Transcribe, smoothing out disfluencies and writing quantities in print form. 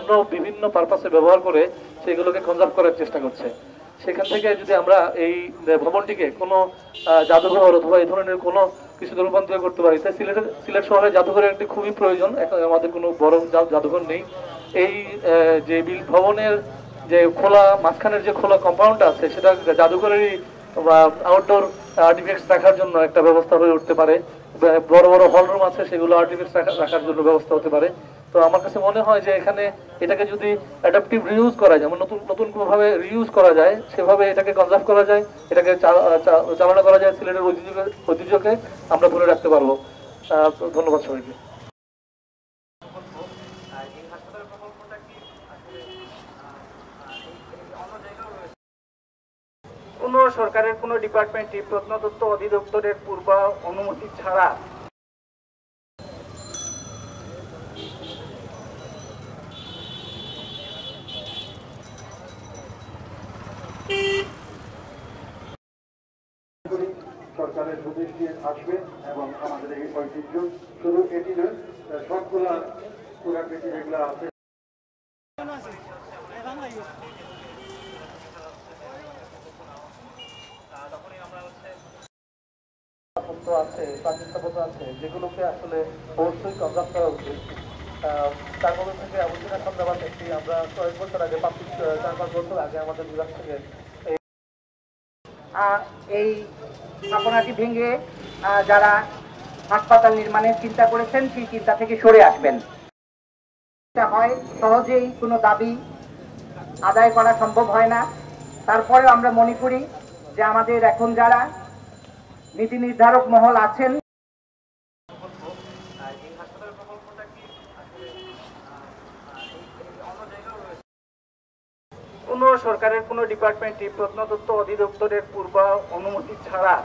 অন্য বিভিন্ন পারপাসে ব্যবহার করে সেগুলোকে কনজার্ভ করার চেষ্টা করছে। সেখান থেকে যদি আমরা এই ভবনটিকে কোনো জাদুঘর অথবা এই ধরনের কোনো কিছুতে রূপান্তর করতে পারি, তাই সিলেট শহরে জাদুঘরের একটি খুবই প্রয়োজন। এখন আমাদের কোনো বড় জাদুঘর নেই। এই যে ভবনের যে খোলা মাঝখানের যে খোলা কম্পাউন্ডটা আছে সেটা জাদুঘরেরই আউটডোর আর্টিফ্যাক্টস রাখার জন্য একটা ব্যবস্থা হয়ে উঠতে পারে। বড় বড় হল রুম আছে, সেগুলো আর্টিফ্যাক্টস রাখার জন্য ব্যবস্থা হতে পারে। তো আমার কাছে মনে হয় যে এখানে এটাকে যদি অ্যাডাপটিভ রিউজ করা যায়, মানে নতুন কোনোভাবে রিউজ করা যায়, সেভাবে এটাকে কনজার্ভ করা যায়, এটাকে চালনা করা যায়, সিলেটের ঐতিহ্যকে আমরা ধরে রাখতে পারবো। ধন্যবাদ সবাইকে। কোন সরকারের কোন ডিপার্টমেন্টই প্রত্নতত্ত্ব অধিদপ্তরের পূর্ব অনুমতি ছাড়া সরকারের প্রদৃষ্টি আসবে এবং আমাদের এই ঐতিহ্য শুধু এটি নয়, সবগুলা পুরাকৃতি যেগুলো আছে আছে, প্রাচীন স্থাপত্য আছে, যেগুলোকে আসলে অবশ্যই কনজার্ভ করা উচিত। তার মধ্যে থেকে আবর্জনা সংগ্রাম একটি আমরা কয়েক বছর আগে 4-5 বছর আগে আমাদের বিভাগ থেকে এই স্থাপনাটি ভেঙে যারা হাসপাতাল নির্মাণের চিন্তা করেছেন সেই চিন্তা থেকে সরে আসবেন। হয় সহজেই কোনো দাবি আদায় করা সম্ভব হয় না। তারপরেও আমরা মনে করি যে আমাদের এখন যারা নীতি নির্ধারক মহল আছেন, কোন সরকারের কোন ডিপার্টমেন্টই প্রত্নতত্ত্ব অধিদপ্তরের পূর্ব অনুমতি ছাড়া